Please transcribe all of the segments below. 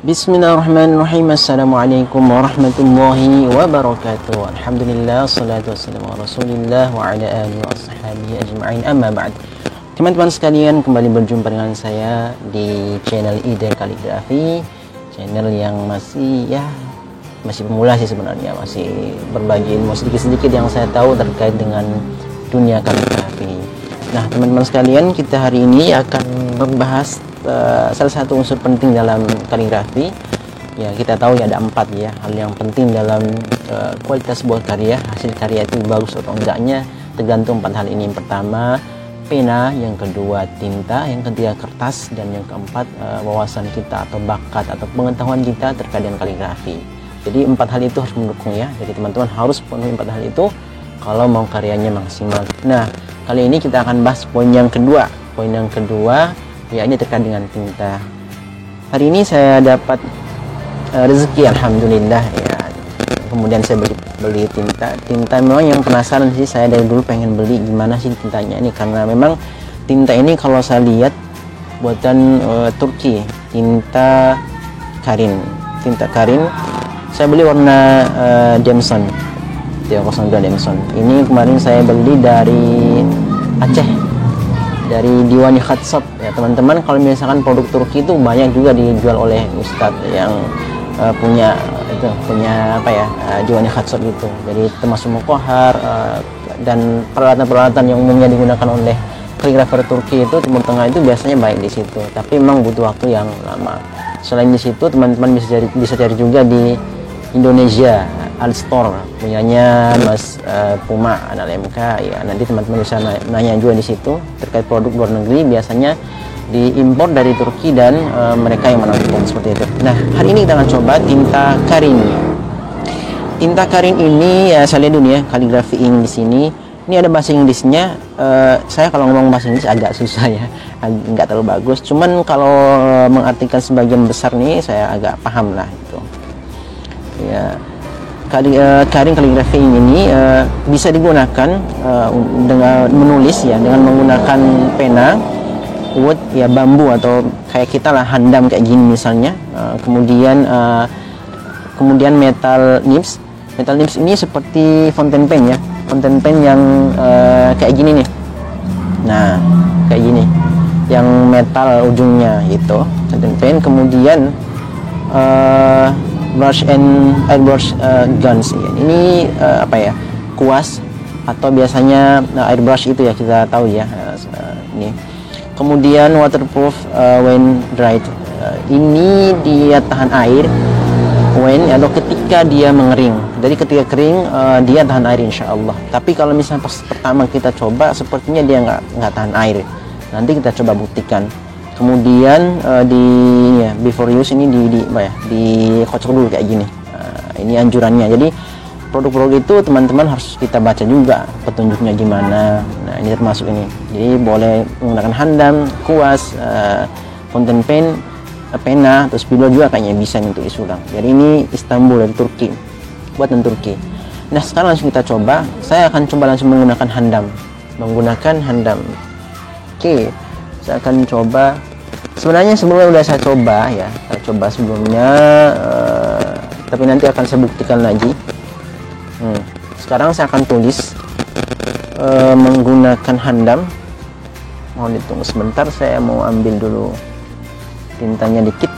Bismillahirrahmanirrahim. Assalamualaikum warahmatullahi wabarakatuh. Alhamdulillah, salatu wassalamu ala rasulillah wa ala alihi wa ashabihi ajma'in, amma ba'd. Teman-teman sekalian, kembali berjumpa dengan saya di channel Ide Kaligrafi, channel yang masih pemula sih sebenarnya, masih berbagi ilmu sedikit-sedikit yang saya tahu terkait dengan dunia kaligrafi. Nah, teman-teman sekalian, kita hari ini akan membahas salah satu unsur penting dalam kaligrafi. Ya, kita tahu ya ada 4 ya hal yang penting dalam kualitas sebuah karya. Hasil karya itu bagus atau enggaknya tergantung 4 hal ini. Yang pertama pena, yang kedua tinta, yang ketiga kertas, dan yang keempat wawasan kita atau bakat atau pengetahuan kita terkait dengan kaligrafi. Jadi 4 hal itu harus mendukung ya. Jadi teman-teman harus penuhi 4 hal itu kalau mau karyanya maksimal. Nah, kali ini kita akan bahas poin yang kedua. Poin yang kedua ya ini terkait dengan tinta. Hari ini saya dapat rezeki, alhamdulillah ya. Kemudian saya beli tinta. Tinta memang yang penasaran sih, saya dari dulu pengen beli gimana sih tintanya ini, karena memang tinta ini kalau saya lihat buatan Turki, tinta Karin. Tinta Karin saya beli warna Demson 302 Demson. Ini kemarin saya beli dari Aceh, dari Diwani Khatsab ya teman-teman. Kalau misalkan produk Turki itu banyak juga dijual oleh Ustadz yang punya Diwani Khatsab gitu. Jadi termasuk mukohar dan peralatan-peralatan yang umumnya digunakan oleh kaligrafer Turki itu Timur Tengah itu biasanya baik di situ. Tapi memang butuh waktu yang lama. Selain di situ teman-teman bisa cari juga di Indonesia, Alstor punyanya Mas Puma anak MK ya. Nanti teman-teman bisa nanya juga di situ terkait produk luar negeri, biasanya diimpor dari Turki dan mereka yang menampung seperti itu. Nah, hari ini kita akan coba tinta Karin. Tinta Karin ini ya, saya lihat dulu ya kaligrafi ink di sini. Ini ada bahasa Inggrisnya. Saya kalau ngomong bahasa Inggris agak susah ya, nggak terlalu bagus. Cuman kalau mengartikan sebagian besar nih saya agak paham lah itu. Ya, Karin kaligrafi ini bisa digunakan dengan menulis ya, dengan menggunakan pena wood ya, bambu atau kayak kita lah handam kayak gini misalnya. Kemudian metal nibs. Metal nibs ini seperti fountain pen ya, fountain pen yang kayak gini nih. Nah, kayak gini, yang metal ujungnya itu fountain pen. Kemudian brush and airbrush guns ya. Ini kuas atau biasanya airbrush itu ya, kita tahu ya ini. Kemudian waterproof when dried. Ini dia tahan air when atau ketika dia mengering. Jadi ketika kering dia tahan air insya Allah. Tapi kalau misalnya pas pertama kita coba sepertinya dia nggak tahan air. Nanti kita coba buktikan. Kemudian before use ini dikocok dulu kayak gini. Ini anjurannya. Jadi produk-produk itu teman-teman harus kita baca juga petunjuknya gimana. Nah, ini termasuk ini. Jadi boleh menggunakan handam, kuas, fountain pen, pena, terus spidol juga kayaknya bisa untuk disulang. Jadi ini Istanbul dari Turki, buatan Turki. Nah, sekarang langsung kita coba. Saya akan coba langsung menggunakan handam. Oke, saya akan coba. Sebenarnya sebelumnya udah saya coba ya, sebelumnya, tapi nanti akan saya buktikan lagi. Sekarang saya akan tulis menggunakan handam. Mohon ditunggu sebentar, saya mau ambil dulu tintanya dikit.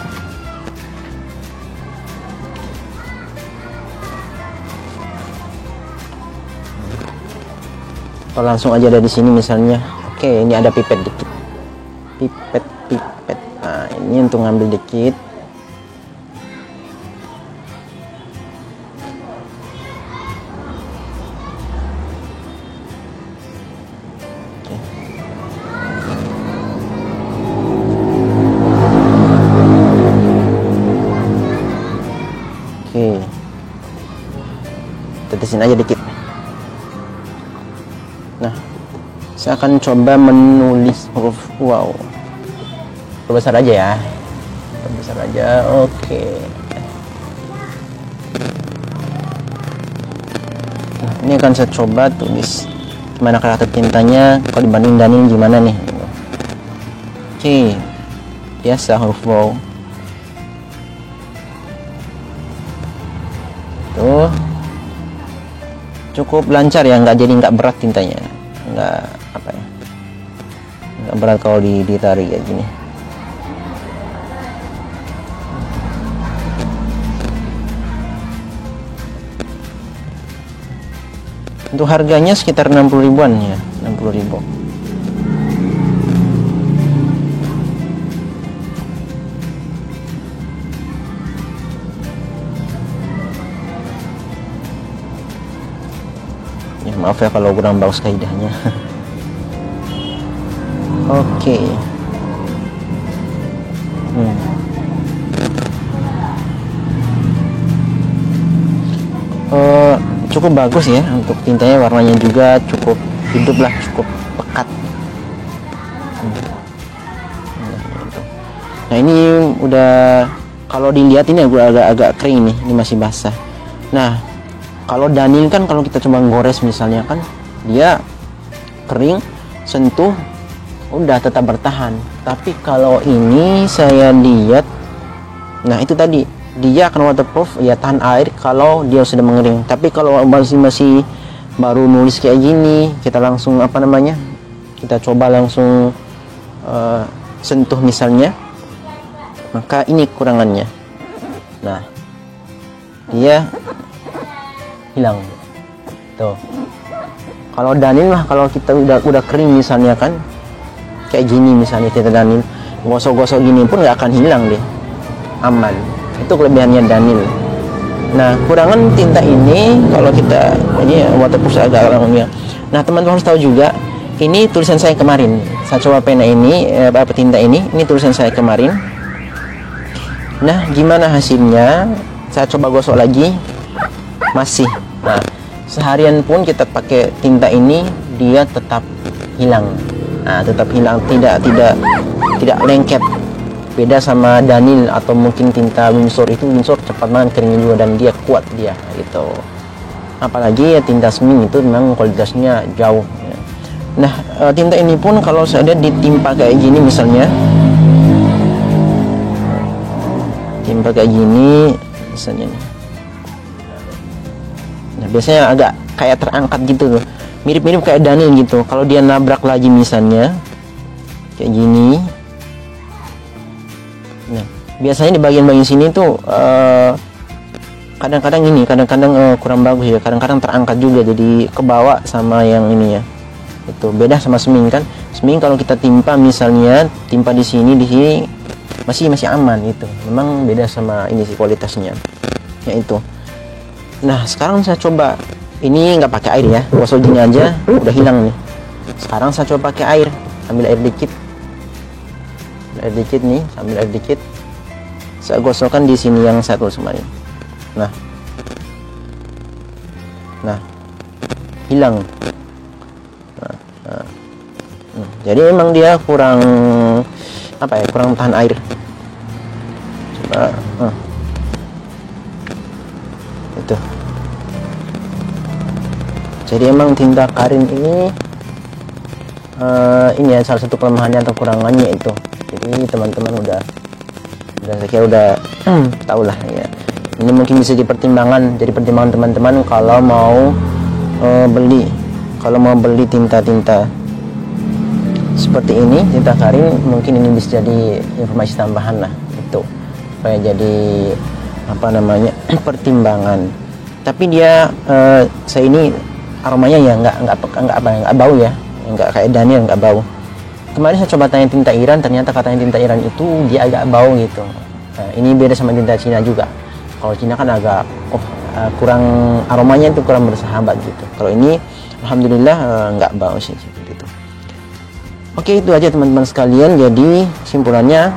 Atau langsung aja dari sini misalnya. Oke, ini ada pipet dikit. Pipet. Nah, ini untuk ngambil dikit. Oke. Tetesin aja dikit. Nah, saya akan coba menulis huruf wow. Perbesar aja ya. Oke. Nah, ini akan saya coba tulis mana karakter tintanya kalau dibanding gimana nih. Oke. Biasa huruf wow. Tuh cukup lancar ya, nggak berat tintanya, nggak apa ya, nggak berat kalau ditarik kayak gini. Untuk harganya sekitar 60 ribuan ya, 60 ribu. Ya, maaf ya kalau kurang bagus kaidahnya. Oke. Cukup bagus ya untuk tintanya, warnanya juga cukup hidup lah, cukup pekat. Nah ini udah, kalau dilihat ini agak kering nih, ini masih basah. Nah kalau Danil kan kalau kita coba gores misalnya kan dia kering, sentuh udah tetap bertahan. Tapi kalau ini saya lihat, nah itu tadi dia akan waterproof ya, tahan air kalau dia sudah mengering. Tapi kalau masih baru nulis kayak gini, kita langsung apa namanya, kita coba langsung sentuh misalnya, maka ini kekurangannya. Nah dia hilang tuh. Kalau Danil lah, kalau kita udah kering misalnya kan kayak gini misalnya tinta Danil, gosok-gosok gini pun nggak akan hilang deh, aman. Itu kelebihannya Danil. Nah kurangan tinta ini kalau kita ini waterproof agak lama. Nah teman-teman harus tahu juga, ini tulisan saya kemarin, saya coba pena ini tinta ini tulisan saya kemarin. Nah gimana hasilnya, saya coba gosok lagi, masih. Nah seharian pun kita pakai tinta ini dia tetap hilang. Nah tetap hilang, tidak lengket. Beda sama Danil atau mungkin tinta Winsor, itu Winsor cepat banget keringnya juga dan dia kuat dia gitu. Apalagi ya tinta Smink itu memang kualitasnya jauh ya. Nah tinta ini pun kalau saya ditimpa kayak gini misalnya, timpa kayak gini misalnya nih. Nah biasanya agak kayak terangkat gitu loh, mirip-mirip kayak Danil gitu. Kalau dia nabrak lagi misalnya kayak gini, nah biasanya di bagian-bagian sini tuh kadang-kadang kurang bagus ya, kadang-kadang terangkat juga jadi kebawa sama yang ini ya. Itu beda sama Smink kan. Smink kalau kita timpa misalnya, timpa di sini masih aman itu. Memang beda sama ini sih kualitasnya ya itu. Nah sekarang saya coba ini nggak pakai air ya, gosok gini aja udah hilang nih. Sekarang saya coba pakai air, ambil air dikit nih, ambil air dikit, saya gosokkan di sini yang saya tulis kemarin. Nah hilang. Jadi memang dia kurang apa ya, kurang tahan air. Coba itu. Jadi emang tinta Karin ini ya salah satu kelemahannya atau kekurangannya itu. Jadi teman-teman udah saya kira udah tahu lah ya. Ini mungkin bisa jadi pertimbangan teman-teman kalau mau beli tinta-tinta seperti ini, tinta Karin, mungkin ini bisa jadi informasi tambahan lah itu, supaya jadi apa namanya pertimbangan. Tapi dia saya ini aromanya ya nggak bau ya, nggak kayak Danil, nggak bau. Kemarin saya coba tanya tinta Iran, ternyata katanya tinta Iran itu dia agak bau gitu. Nah, ini beda sama tinta Cina juga. Kalau Cina kan agak kurang, aromanya itu kurang bersahabat gitu. Kalau ini alhamdulillah nggak bau sih seperti itu. Oke, itu aja teman-teman sekalian. Jadi kesimpulannya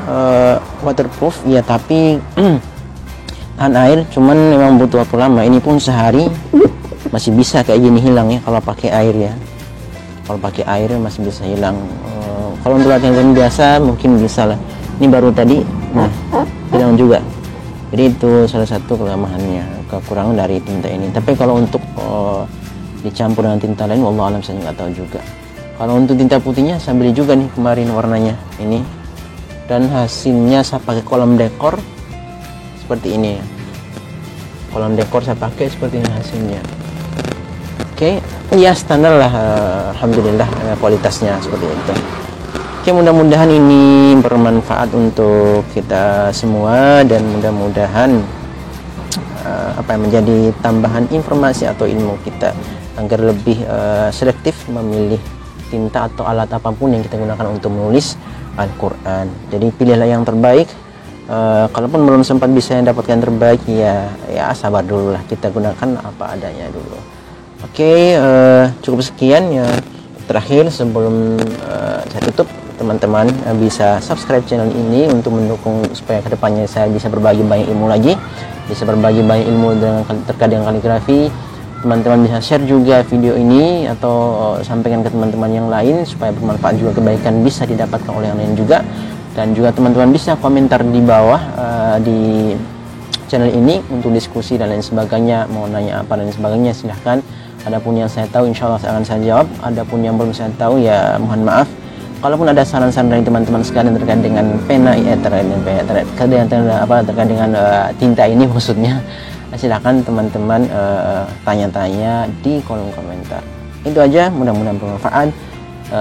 waterproof ya, tapi tahan air, cuman memang butuh waktu lama. Ini pun sehari masih bisa kayak gini hilang ya kalau pakai air ya. Kalau pakai air masih bisa hilang. Kalau untuk latihan biasa mungkin bisa lah. Ini baru tadi, nah hilang juga. Jadi itu salah satu kelemahannya, kekurangan dari tinta ini. Tapi kalau untuk dicampur dengan tinta lain, wallahu alam, saya nggak tahu juga. Kalau untuk tinta putihnya saya beli juga nih kemarin warnanya ini, dan hasilnya saya pakai kolam dekor seperti ini ya. kolom dekor saya pakai seperti ini hasilnya. Oke, ya standar lah, alhamdulillah kualitasnya seperti itu. Oke, mudah-mudahan ini bermanfaat untuk kita semua dan mudah-mudahan menjadi tambahan informasi atau ilmu kita agar lebih selektif memilih tinta atau alat apapun yang kita gunakan untuk menulis Al-Quran. Jadi pilihlah yang terbaik. Kalaupun belum sempat bisa dapatkan terbaik, ya sabar dulu lah, kita gunakan apa adanya dulu. Oke, cukup sekian ya. Terakhir sebelum saya tutup, teman-teman bisa subscribe channel ini untuk mendukung supaya kedepannya saya bisa berbagi banyak ilmu lagi, bisa berbagi banyak ilmu terkait dengan kaligrafi. Teman-teman bisa share juga video ini atau sampaikan ke teman-teman yang lain supaya bermanfaat juga, kebaikan bisa didapatkan oleh yang lain juga. Dan juga teman-teman bisa komentar di bawah di channel ini untuk diskusi dan lain sebagainya, mau nanya apa dan sebagainya silahkan. Adapun yang saya tahu insya Allah akan saya jawab, adapun yang belum saya tahu ya mohon maaf. Kalaupun ada saran-saran dari teman-teman sekalian terkait dengan terkait dengan tinta ini maksudnya, silahkan teman-teman tanya-tanya di kolom komentar. Itu aja, mudah-mudahan bermanfaat.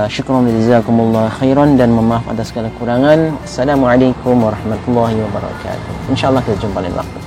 Syukran jazakumullah khairan dan mohon maaf atas segala kekurangan. Assalamualaikum warahmatullahi wabarakatuh. Insyaallah kita jumpa lain waktu.